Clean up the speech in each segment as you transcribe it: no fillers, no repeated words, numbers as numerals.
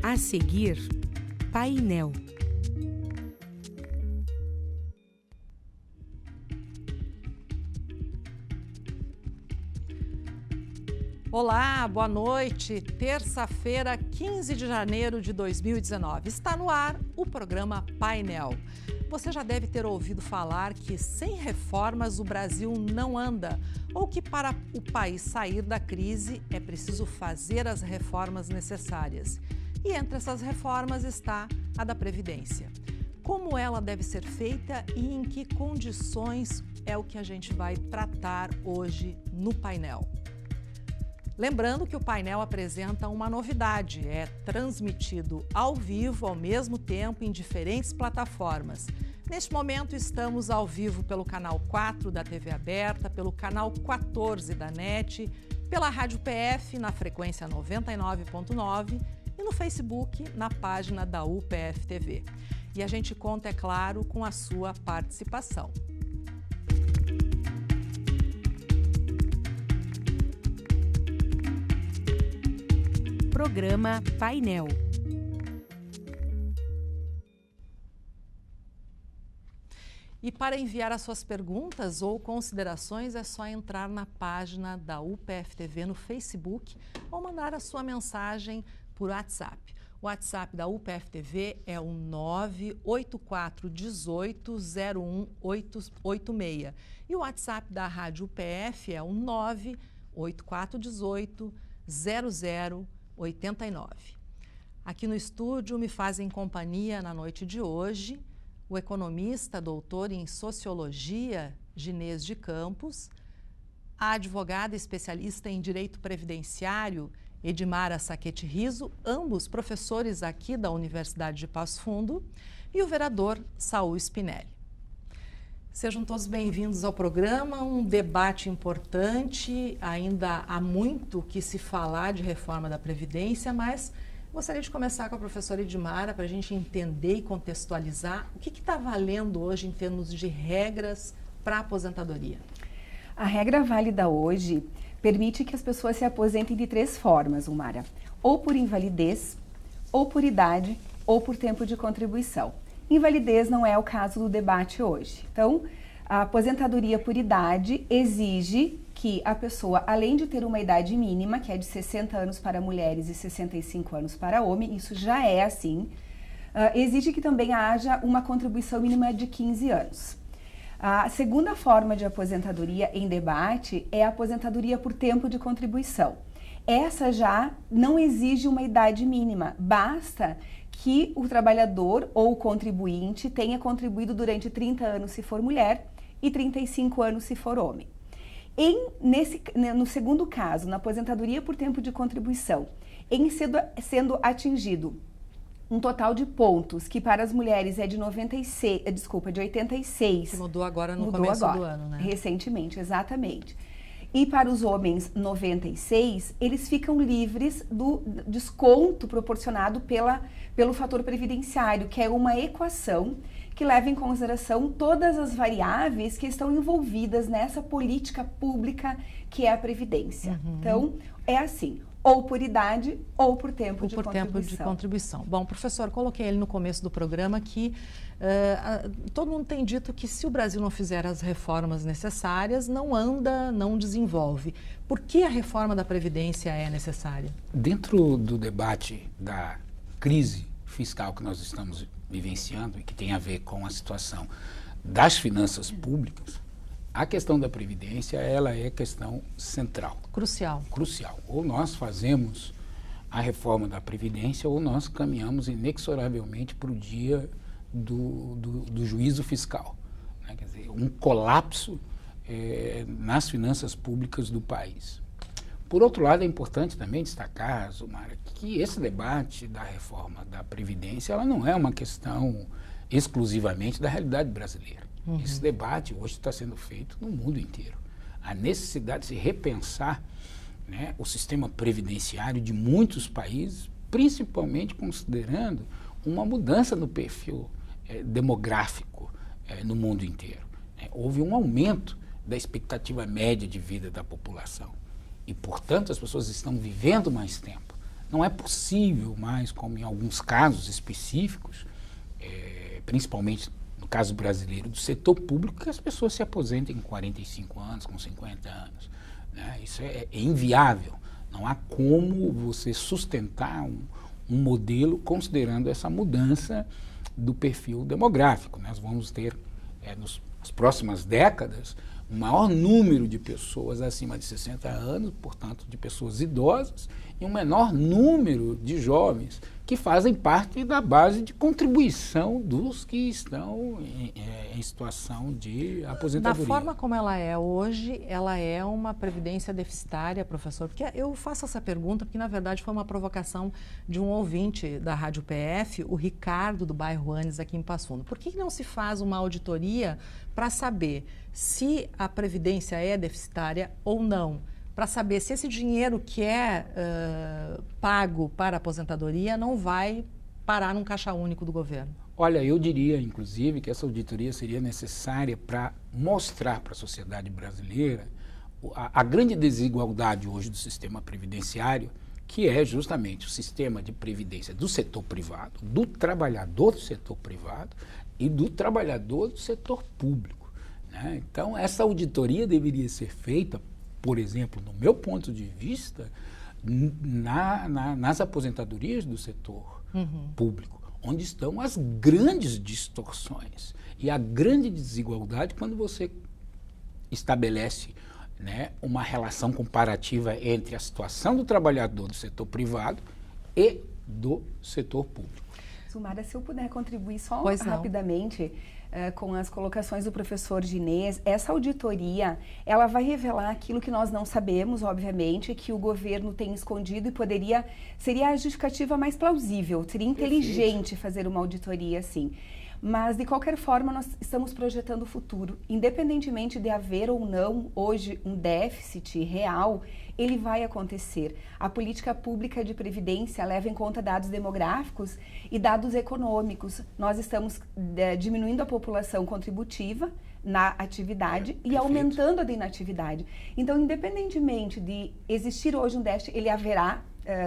A seguir, Painel. Olá, boa noite. Terça-feira, 15 de janeiro de 2019. Está no ar o programa Painel. Você já deve ter ouvido falar que sem reformas o Brasil não anda, ou que para o país sair da crise é preciso fazer as reformas necessárias. E entre essas reformas está a da Previdência. Como ela deve ser feita e em que condições é o que a gente vai tratar hoje no painel. Lembrando que o painel apresenta uma novidade, é transmitido ao vivo ao mesmo tempo em diferentes plataformas. Neste momento estamos ao vivo pelo canal 4 da TV Aberta, pelo canal 14 da NET, pela Rádio PF na frequência 99.9 e no Facebook na página da UPF TV. E a gente conta, é claro, com a sua participação. Programa Painel. E para enviar as suas perguntas ou considerações é só entrar na página da UPF TV no Facebook ou mandar a sua mensagem por WhatsApp. O WhatsApp da UPF TV é o 984180186 e o WhatsApp da Rádio UPF é o 984180089. Aqui no estúdio me fazem companhia na noite de hoje o economista, doutor em Sociologia, Ginês de Campos, a advogada especialista em Direito Previdenciário, Edmara Saquete Riso, ambos professores aqui da Universidade de Passo Fundo, e o vereador Saul Spinelli. Sejam todos bem-vindos ao programa, um debate importante, ainda há muito que se falar de reforma da Previdência, mas gostaria de começar com a professora Edmara para a gente entender e contextualizar o que está valendo hoje em termos de regras para a aposentadoria. A regra válida hoje permite que as pessoas se aposentem de 3 formas, Umara, ou por invalidez, ou por idade, ou por tempo de contribuição. Invalidez não é o caso do debate hoje. Então, a aposentadoria por idade exige que a pessoa, além de ter uma idade mínima, que é de 60 anos para mulheres e 65 anos para homem, isso já é assim, exige que também haja uma contribuição mínima de 15 anos. A segunda forma de aposentadoria em debate é a aposentadoria por tempo de contribuição. Essa já não exige uma idade mínima, basta que o trabalhador ou o contribuinte tenha contribuído durante 30 anos se for mulher e 35 anos se for homem. No segundo caso, na aposentadoria por tempo de contribuição, sendo atingido um total de pontos que para as mulheres é de 86. Que mudou agora no começo do ano, né? Recentemente, exatamente. E para os homens 96, eles ficam livres do desconto proporcionado pelo fator previdenciário, que é uma equação que leva em consideração todas as variáveis que estão envolvidas nessa política pública que é a Previdência. Uhum. Então, é assim, ou por idade ou por tempo de contribuição. Bom, professor, coloquei ele no começo do programa que todo mundo tem dito que se o Brasil não fizer as reformas necessárias, não anda, não desenvolve. Por que a reforma da Previdência é necessária? Dentro do debate da crise fiscal que nós estamos vivenciando e que tem a ver com a situação das finanças públicas, a questão da Previdência, ela é questão central. Crucial. Ou nós fazemos a reforma da Previdência ou nós caminhamos inexoravelmente para o dia do juízo fiscal. Né? Quer dizer, um colapso nas finanças públicas do país. Por outro lado, é importante também destacar, Zumara, que esse debate da reforma da Previdência, ela não é uma questão exclusivamente da realidade brasileira. Uhum. Esse debate hoje está sendo feito no mundo inteiro. A necessidade de se repensar, né, o sistema previdenciário de muitos países, principalmente considerando uma mudança no perfil demográfico no mundo inteiro. Houve um aumento da expectativa média de vida da população. E, portanto, as pessoas estão vivendo mais tempo. Não é possível mais, como em alguns casos específicos, principalmente no caso brasileiro, do setor público, que as pessoas se aposentem com 45 anos, com 50 anos. Né? Isso é inviável. Não há como você sustentar um modelo considerando essa mudança do perfil demográfico. Nós vamos ter, nas próximas décadas, um maior número de pessoas acima de 60 anos, portanto, de pessoas idosas, e um menor número de jovens que fazem parte da base de contribuição dos que estão em situação de aposentadoria. Da forma como ela é hoje, ela é uma previdência deficitária, professor? Porque eu faço essa pergunta porque, na verdade, foi uma provocação de um ouvinte da Rádio PF, o Ricardo, do bairro Anes, aqui em Passo Fundo. Por que não se faz uma auditoria para saber se a previdência é deficitária ou não? Para saber se esse dinheiro que é pago para a aposentadoria não vai parar num caixa único do governo. Olha, eu diria, inclusive, que essa auditoria seria necessária para mostrar para a sociedade brasileira a grande desigualdade hoje do sistema previdenciário, que é justamente o sistema de previdência do setor privado, do trabalhador do setor privado e do trabalhador do setor público. Né? Então, essa auditoria deveria ser feita, por exemplo, no meu ponto de vista, nas aposentadorias do setor público, onde estão as grandes distorções e a grande desigualdade quando você estabelece, né, uma relação comparativa entre a situação do trabalhador do setor privado e do setor público. Sumara, se eu puder contribuir só Pois rapidamente com as colocações do professor Ginês, essa auditoria, ela vai revelar aquilo que nós não sabemos, obviamente, que o governo tem escondido e seria a justificativa mais plausível, seria inteligente fazer uma auditoria assim. Mas, de qualquer forma, nós estamos projetando o futuro. Independentemente de haver ou não hoje um déficit real, ele vai acontecer. A política pública de previdência leva em conta dados demográficos e dados econômicos. Nós estamos diminuindo a população contributiva na atividade e aumentando a de inatividade. Então, independentemente de existir hoje um déficit, ele haverá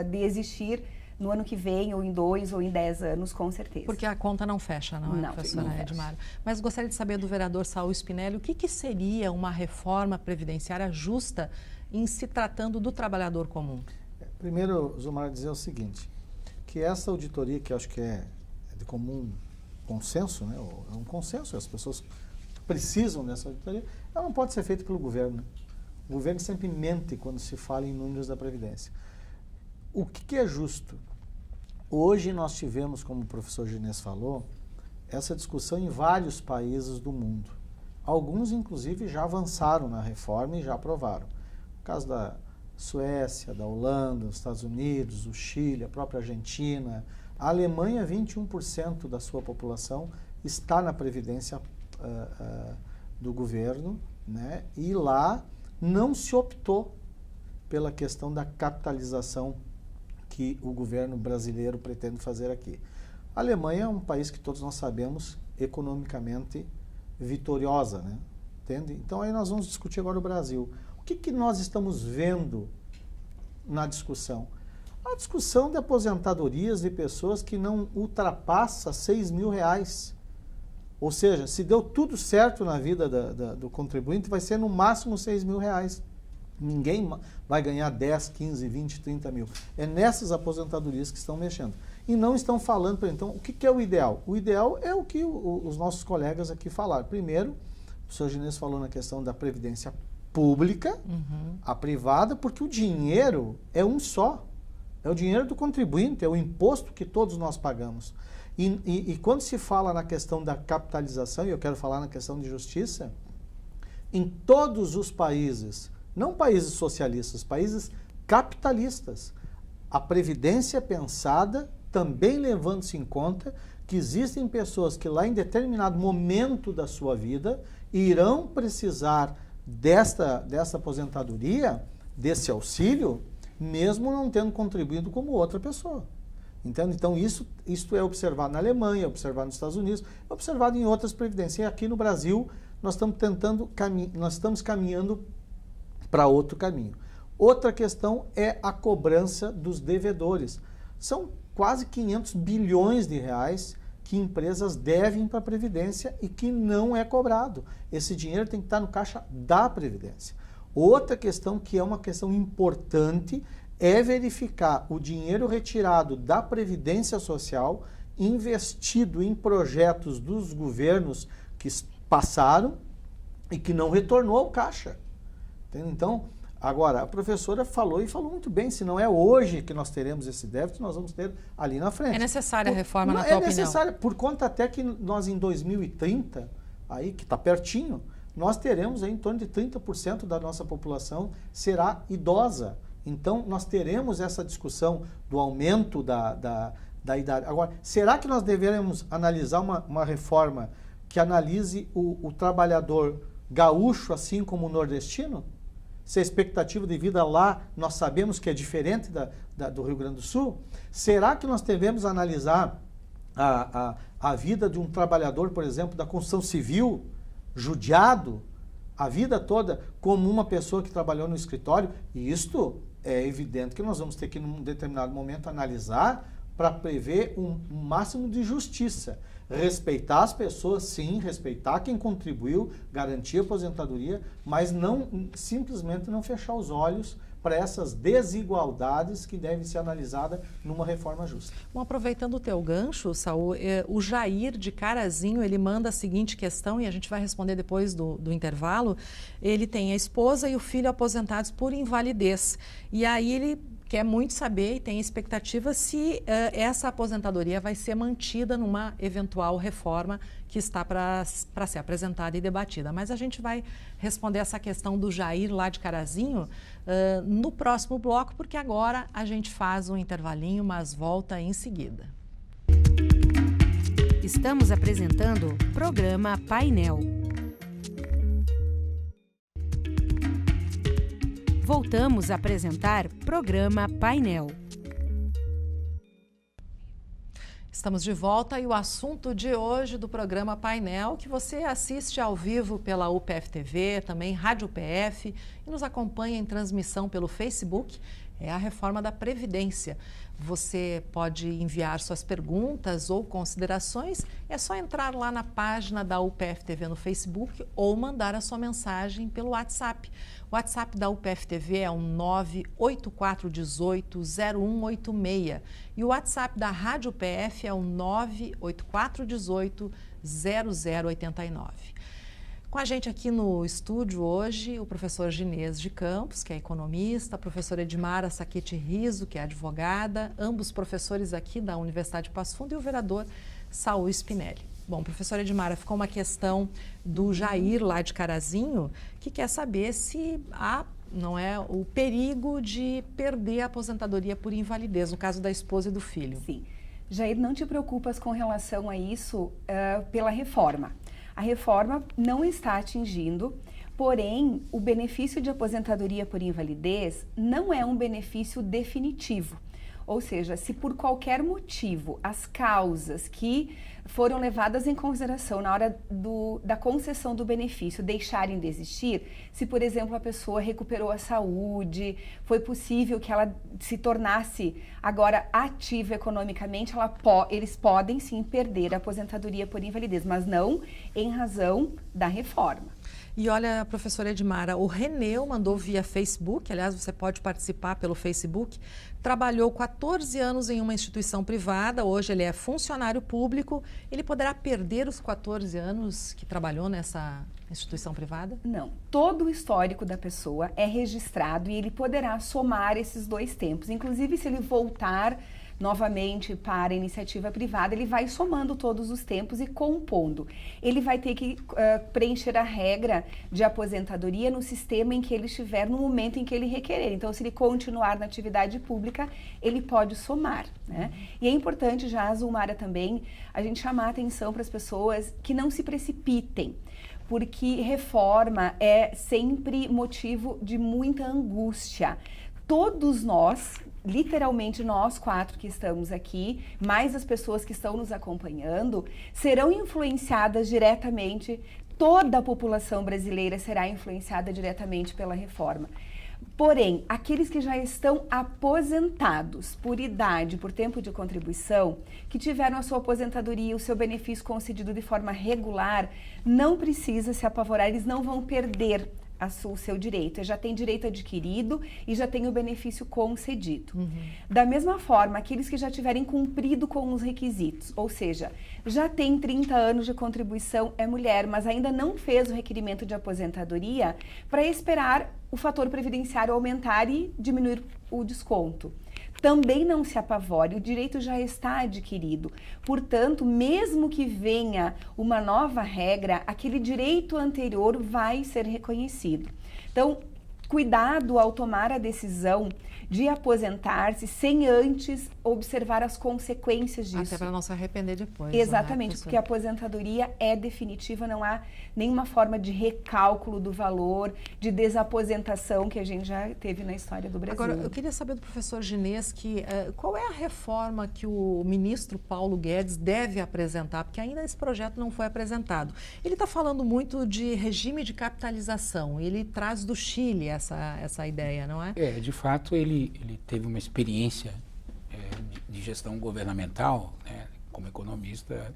de existir no ano que vem, ou em 2 ou em 10 anos, com certeza. Porque a conta não fecha, não é, professora Edmara? Mas gostaria de saber do vereador Saul Spinelli, o que seria uma reforma previdenciária justa em se tratando do trabalhador comum? Primeiro, Zumara, dizer o seguinte, que essa auditoria, que eu acho que é de comum consenso, né? É um consenso, as pessoas precisam dessa auditoria, ela não pode ser feita pelo governo. O governo sempre mente quando se fala em números da Previdência. O que é justo? Hoje nós tivemos, como o professor Ginês falou, essa discussão em vários países do mundo. Alguns, inclusive, já avançaram na reforma e já aprovaram. No caso da Suécia, da Holanda, dos Estados Unidos, o Chile, a própria Argentina. A Alemanha, 21% da sua população está na previdência do governo, né? E lá não se optou pela questão da capitalização que o governo brasileiro pretende fazer aqui. A Alemanha é um país que todos nós sabemos economicamente vitoriosa, né? Entende? Então aí nós vamos discutir agora o Brasil. O que nós estamos vendo na discussão? A discussão de aposentadorias de pessoas que não ultrapassa R$6.000. Ou seja, se deu tudo certo na vida do contribuinte, vai ser no máximo R$6.000. Ninguém vai ganhar 10, 15, 20, 30 mil. É nessas aposentadorias que estão mexendo. E não estão falando, então, o que é o ideal? O ideal é o que os nossos colegas aqui falaram. Primeiro, o senhor Ginês falou na questão da previdência pública, a privada, porque o dinheiro é um só. É o dinheiro do contribuinte, é o imposto que todos nós pagamos. E quando se fala na questão da capitalização, e eu quero falar na questão de justiça, em todos os países, não países socialistas, países capitalistas, a previdência é pensada também levando-se em conta que existem pessoas que lá em determinado momento da sua vida irão precisar dessa aposentadoria, desse auxílio, mesmo não tendo contribuído como outra pessoa. Entende? Então, isso é observado na Alemanha, é observado nos Estados Unidos, é observado em outras previdências. E aqui no Brasil, nós estamos caminhando para outro caminho. Outra questão é a cobrança dos devedores. São quase 500 bilhões de reais que empresas devem para a Previdência e que não é cobrado. Esse dinheiro tem que estar no caixa da Previdência. Outra questão que é uma questão importante é verificar o dinheiro retirado da Previdência Social investido em projetos dos governos que passaram e que não retornou ao caixa. Então, agora, a professora falou muito bem, se não é hoje que nós teremos esse déficit, nós vamos ter ali na frente. É necessária a reforma, na tua opinião? É necessária, por conta até que nós em 2030, aí que está pertinho, nós teremos aí em torno de 30% da nossa população será idosa. Então, nós teremos essa discussão do aumento da idade. Agora, será que nós deveremos analisar uma reforma que analise o trabalhador gaúcho assim como o nordestino? Se a expectativa de vida lá, nós sabemos que é diferente do Rio Grande do Sul? Será que nós devemos analisar a vida de um trabalhador, por exemplo, da construção civil, judiado, a vida toda, como uma pessoa que trabalhou no escritório? E isto é evidente que nós vamos ter que, num determinado momento, analisar para prever um máximo de justiça. Respeitar as pessoas, sim, respeitar quem contribuiu, garantir a aposentadoria, mas simplesmente não fechar os olhos para essas desigualdades que devem ser analisadas numa reforma justa. Bom, aproveitando o teu gancho, Saul, o Jair de Carazinho, ele manda a seguinte questão, e a gente vai responder depois do intervalo. Ele tem a esposa e o filho aposentados por invalidez. E aí ele quer muito saber e tem expectativa se essa aposentadoria vai ser mantida numa eventual reforma que está para ser apresentada e debatida. Mas a gente vai responder essa questão do Jair lá de Carazinho no próximo bloco, porque agora a gente faz um intervalinho, mas volta em seguida. Estamos apresentando o programa Painel. Voltamos a apresentar programa Painel. Estamos de volta e o assunto de hoje do programa Painel, que você assiste ao vivo pela UPF TV, também Rádio UPF, e nos acompanha em transmissão pelo Facebook, é a reforma da Previdência. Você pode enviar suas perguntas ou considerações, é só entrar lá na página da UPF TV no Facebook ou mandar a sua mensagem pelo WhatsApp. O WhatsApp da UPF TV é o 984180186 e o WhatsApp da Rádio UPF é o 984180089. Com a gente aqui no estúdio hoje, o professor Ginês de Campos, que é economista, a professora Edmara Saquete Riso, que é advogada, ambos professores aqui da Universidade de Passo Fundo, e o vereador Saul Spinelli. Bom, professora Edmara, ficou uma questão do Jair lá de Carazinho, que quer saber se há o perigo de perder a aposentadoria por invalidez, no caso da esposa e do filho. Sim. Jair, não te preocupas com relação a isso pela reforma. A reforma não está atingindo, porém, o benefício de aposentadoria por invalidez não é um benefício definitivo. Ou seja, se por qualquer motivo as causas que foram levadas em consideração na hora da concessão do benefício deixarem de existir, se, por exemplo, a pessoa recuperou a saúde, foi possível que ela se tornasse agora ativa economicamente, eles podem sim perder a aposentadoria por invalidez, mas não em razão da reforma. E olha, professora Edmara, o Reneu mandou via Facebook, aliás, você pode participar pelo Facebook, trabalhou 14 anos em uma instituição privada, hoje ele é funcionário público, ele poderá perder os 14 anos que trabalhou nessa instituição privada? Não, todo o histórico da pessoa é registrado e ele poderá somar esses 2 tempos, inclusive se ele voltar novamente para a iniciativa privada, ele vai somando todos os tempos e compondo. Ele vai ter que preencher a regra de aposentadoria no sistema em que ele estiver no momento em que ele requerer. Então, se ele continuar na atividade pública, ele pode somar, né? E é importante, já, Zulmara, também, a gente chamar a atenção para as pessoas que não se precipitem, porque reforma é sempre motivo de muita angústia. Todos nós, literalmente nós 4 que estamos aqui, mais as pessoas que estão nos acompanhando, serão influenciadas diretamente, toda a população brasileira será influenciada diretamente pela reforma. Porém, aqueles que já estão aposentados por idade, por tempo de contribuição, que tiveram a sua aposentadoria, o seu benefício concedido de forma regular, não precisa se apavorar, eles não vão perder o seu direito, já tem direito adquirido e já tem o benefício concedido. Da mesma forma, aqueles que já tiverem cumprido com os requisitos, ou seja, já tem 30 anos de contribuição, é mulher, mas ainda não fez o requerimento de aposentadoria, para esperar o fator previdenciário aumentar e diminuir o desconto. Também não se apavore, o direito já está adquirido. Portanto, mesmo que venha uma nova regra, aquele direito anterior vai ser reconhecido. Então, cuidado ao tomar a decisão de aposentar-se sem antes observar as consequências disso. Até para não se arrepender depois. Exatamente, né, porque a aposentadoria é definitiva, não há nenhuma forma de recálculo do valor, de desaposentação que a gente já teve na história do Brasil. Agora, eu queria saber do professor Ginês qual é a reforma que o ministro Paulo Guedes deve apresentar, porque ainda esse projeto não foi apresentado. Ele está falando muito de regime de capitalização, ele traz do Chile essa ideia, não é? De fato, ele teve uma experiência de gestão governamental, né, como economista,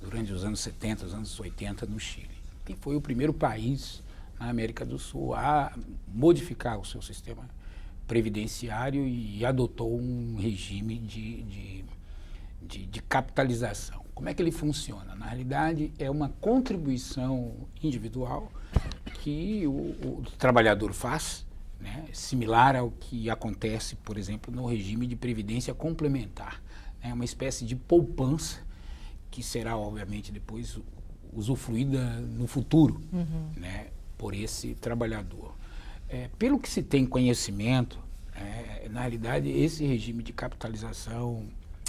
durante os anos 70, os anos 80 no Chile. E foi o primeiro país na América do Sul a modificar o seu sistema previdenciário e adotou um regime de capitalização. Como é que ele funciona? Na realidade, é uma contribuição individual que o trabalhador faz, né, similar ao que acontece, por exemplo, no regime de previdência complementar. É uma espécie de poupança que será, obviamente, depois usufruída no futuro, né, por esse trabalhador. Pelo que se tem conhecimento, na realidade, esse regime de capitalização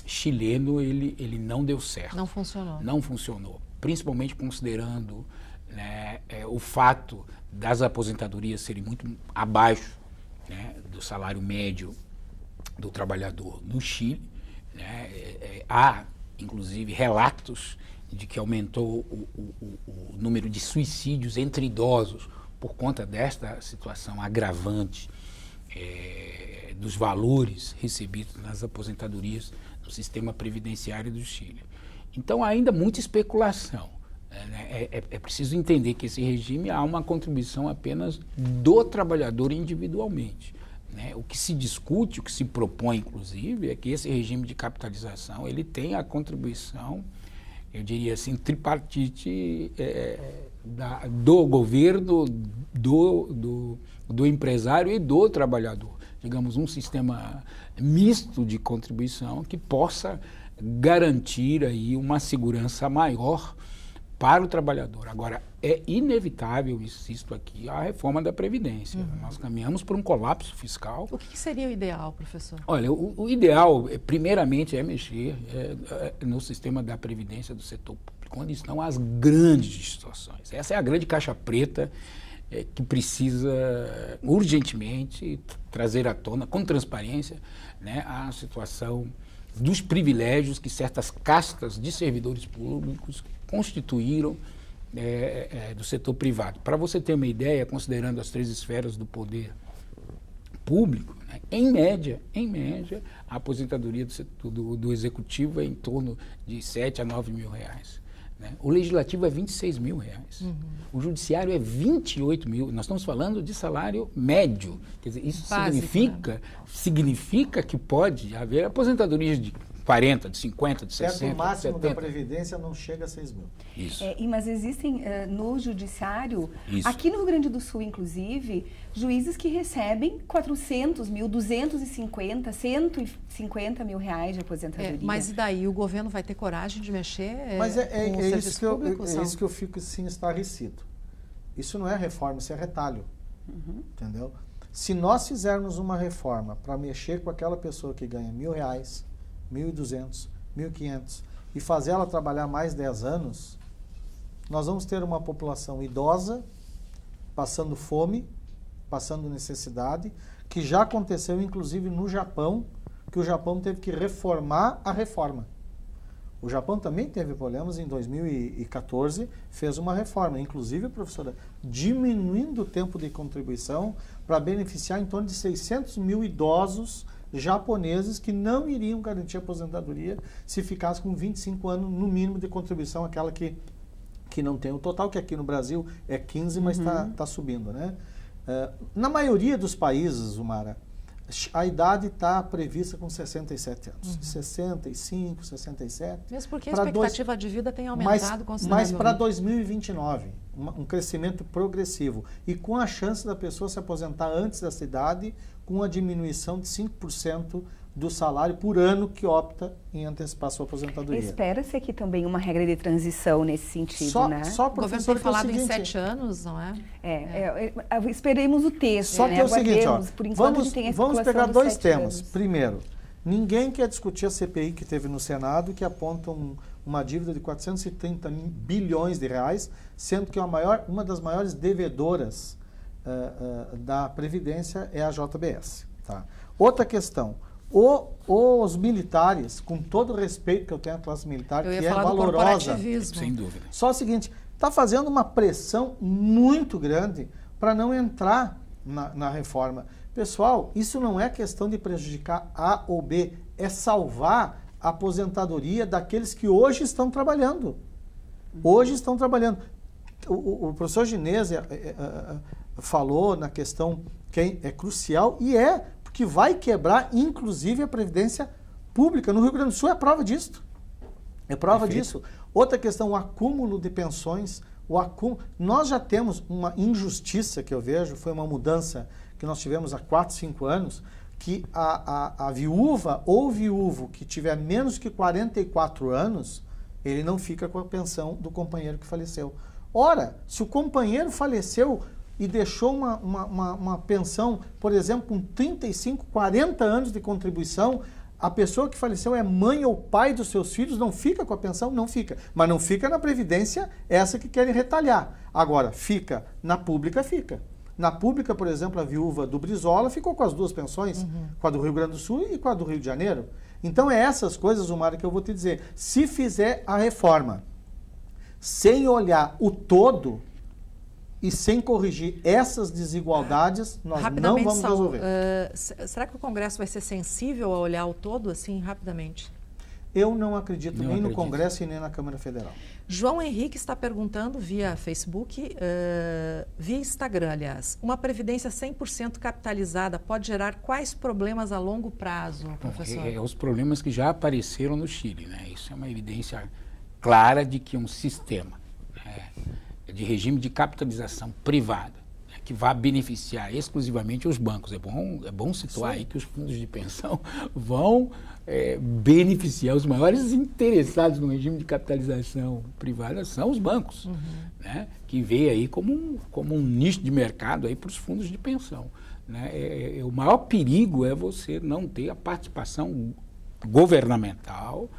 chileno, ele não deu certo. Não funcionou. Não funcionou, principalmente considerando, né, o fato das aposentadorias serem muito abaixo, né, do salário médio do trabalhador no Chile, né. Há, inclusive, relatos de que aumentou o número de suicídios entre idosos por conta desta situação agravante dos valores recebidos nas aposentadorias do sistema previdenciário do Chile. Então, há ainda muita especulação. É preciso entender que esse regime há uma contribuição apenas do trabalhador individualmente, né? O que se discute, o que se propõe, inclusive, é que esse regime de capitalização ele tem a contribuição, eu diria assim, tripartite do governo, do empresário e do trabalhador. Digamos, um sistema misto de contribuição que possa garantir aí uma segurança maior para o trabalhador. Agora, é inevitável, insisto aqui, a reforma da Previdência. Nós caminhamos por um colapso fiscal. O que seria o ideal, professor? Olha, o ideal, primeiramente, é mexer no sistema da Previdência do setor público, onde estão as grandes distorções. Essa é a grande caixa preta que precisa urgentemente trazer à tona, com transparência, né, a situação dos privilégios que certas castas de servidores públicos constituíram do setor privado. Para você ter uma ideia, considerando as 3 esferas do poder público, né, em média, a aposentadoria do executivo é em torno de 7 a 9 mil reais. Né? O legislativo é 26 mil reais. O judiciário é 28 mil. Nós estamos falando de salário médio. Quer dizer, isso significa que pode haver aposentadorias de 40, de 50, de 60, o máximo 70. da Previdência não chega a 6 mil. Isso. Mas existem no judiciário, Isso. aqui no Rio Grande do Sul, inclusive, juízes que recebem 400 mil, 250, 150 mil reais de aposentadoria. Mas e daí? O governo vai ter coragem de mexer Mas com o serviço público? É isso que eu fico assim, estarrecido. Isso não é reforma, isso é retalho. Entendeu? Se nós fizermos uma reforma para mexer com aquela pessoa que ganha R$1.000, 1.200, 1.500 e fazer ela trabalhar mais 10 anos, nós vamos ter uma população idosa passando fome, passando necessidade, que já aconteceu inclusive no Japão, que o Japão teve que reformar a reforma. O Japão também teve problemas, em 2014 fez uma reforma, inclusive, professora, diminuindo o tempo de contribuição para beneficiar em torno de 600 mil idosos japoneses que não iriam garantir aposentadoria se ficasse com 25 anos no mínimo de contribuição, aquela que não tem o total, que aqui no Brasil é 15, mas está subindo, né? Na maioria dos países, Zumara, a idade está prevista com 67 anos. 65, 67. Mesmo porque a expectativa de vida tem aumentado consideravelmente. Mas para 2029, um crescimento progressivo. E com a chance da pessoa se aposentar antes dessa idade, com a diminuição de 5% do salário por ano que opta em antecipar sua aposentadoria. Espera-se aqui também uma regra de transição nesse sentido, né? Só o governo tem falado em 7 anos, não é? Esperemos o texto, só né? que é o seguinte, ó, por enquanto a gente tem a vamos pegar dois temas. Anos. Primeiro, ninguém quer discutir a CPI que teve no Senado, que aponta uma dívida de 430 bilhões de reais, sendo que uma das maiores devedoras da Previdência é a JBS. Tá? Outra questão. Os militares, com todo o respeito que eu tenho à classe militar, que é valorosa, sem dúvida. Só o seguinte, está fazendo uma pressão muito grande para não entrar na reforma. Pessoal, isso não é questão de prejudicar A ou B, é salvar a aposentadoria daqueles que hoje estão trabalhando. Hoje estão trabalhando. O professor Ginésia falou na questão que é crucial e que vai quebrar, inclusive, a Previdência Pública. No Rio Grande do Sul é prova disso. É prova disso. Outra questão, o acúmulo de pensões. Nós já temos uma injustiça que eu vejo, foi uma mudança que nós tivemos há 4, 5 anos, que a viúva ou viúvo que tiver menos que 44 anos, ele não fica com a pensão do companheiro que faleceu. Ora, se o companheiro faleceu e deixou uma pensão, por exemplo, com 35, 40 anos de contribuição, a pessoa que faleceu é mãe ou pai dos seus filhos, não fica com a pensão? Não fica. Mas não fica na Previdência, essa que querem retalhar. Agora, fica. Na pública, fica. Na pública, por exemplo, a viúva do Brizola ficou com as duas pensões, com a do Rio Grande do Sul e com a do Rio de Janeiro. Então, é essas coisas, Zumara, que eu vou te dizer. Se fizer a reforma sem olhar o todo e sem corrigir essas desigualdades, nós não vamos resolver. Será que o Congresso vai ser sensível a olhar o todo, assim, rapidamente? Eu não acredito nem no Congresso e nem na Câmara Federal. João Henrique está perguntando via Facebook, via Instagram, aliás. Uma previdência 100% capitalizada pode gerar quais problemas a longo prazo, professor? Os problemas que já apareceram no Chile, né? Isso é uma evidência clara de que um sistema de regime de capitalização privada, que vai beneficiar exclusivamente os bancos. É bom situar aí que os fundos de pensão vão beneficiar os maiores interessados no regime de capitalização privada são os bancos, né? Que veio aí como um nicho de mercado para os fundos de pensão. Né? O maior perigo é você não ter a participação governamental.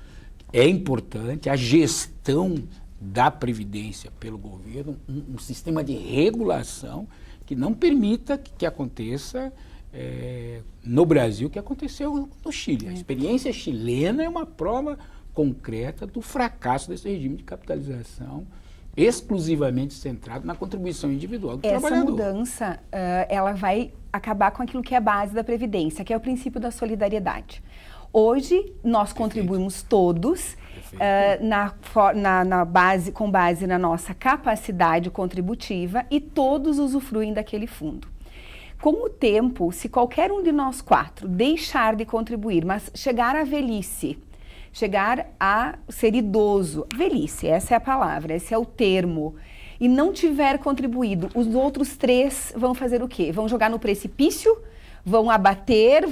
É importante a gestão da Previdência pelo governo, um sistema de regulação que não permita que aconteça no Brasil o que aconteceu no Chile. A experiência chilena é uma prova concreta do fracasso desse regime de capitalização exclusivamente centrado na contribuição individual do trabalhador. Essa mudança, ela vai acabar com aquilo que é a base da Previdência, que é o princípio da solidariedade. Hoje, nós contribuímos todos com base na nossa capacidade contributiva e todos usufruem daquele fundo. Com o tempo, se qualquer um de nós 4 deixar de contribuir, mas chegar à velhice, chegar a ser idoso, velhice, essa é a palavra, esse é o termo, e não tiver contribuído, os outros 3 vão fazer o quê? Vão jogar no precipício? Vão abater,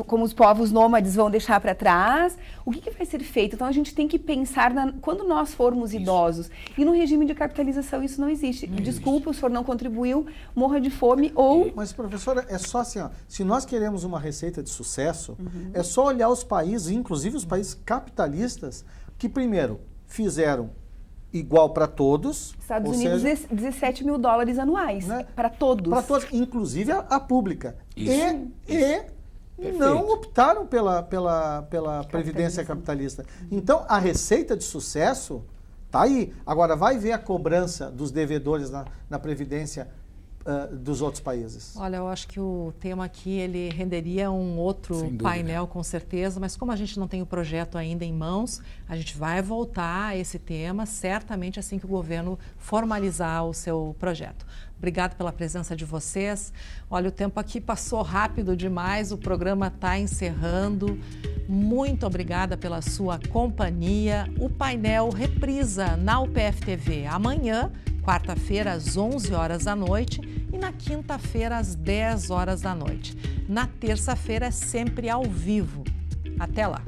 como os povos nômades vão deixar para trás. O que vai ser feito? Então, a gente tem que pensar, quando nós formos idosos, e no regime de capitalização isso não existe. Desculpa, o senhor não contribuiu, morra de fome ou... Mas, professora, é só assim, se nós queremos uma receita de sucesso, é só olhar os países, inclusive os países capitalistas, que primeiro fizeram igual para todos. Estados Unidos, seja, $17 mil anuais, né? Para todos. Para todos, inclusive a pública. E não optaram pela previdência capitalista. Então, a receita de sucesso está aí. Agora, vai ver a cobrança dos devedores na previdência dos outros países. Olha, eu acho que o tema aqui ele renderia um outro painel, com certeza, mas como a gente não tem o projeto ainda em mãos, a gente vai voltar a esse tema, certamente assim que o governo formalizar o seu projeto. Obrigado pela presença de vocês. Olha, o tempo aqui passou rápido demais, o programa está encerrando. Muito obrigada pela sua companhia. O painel reprisa na UPF TV amanhã, quarta-feira, às 11 horas da noite e na quinta-feira, às 10 horas da noite. Na terça-feira é sempre ao vivo. Até lá!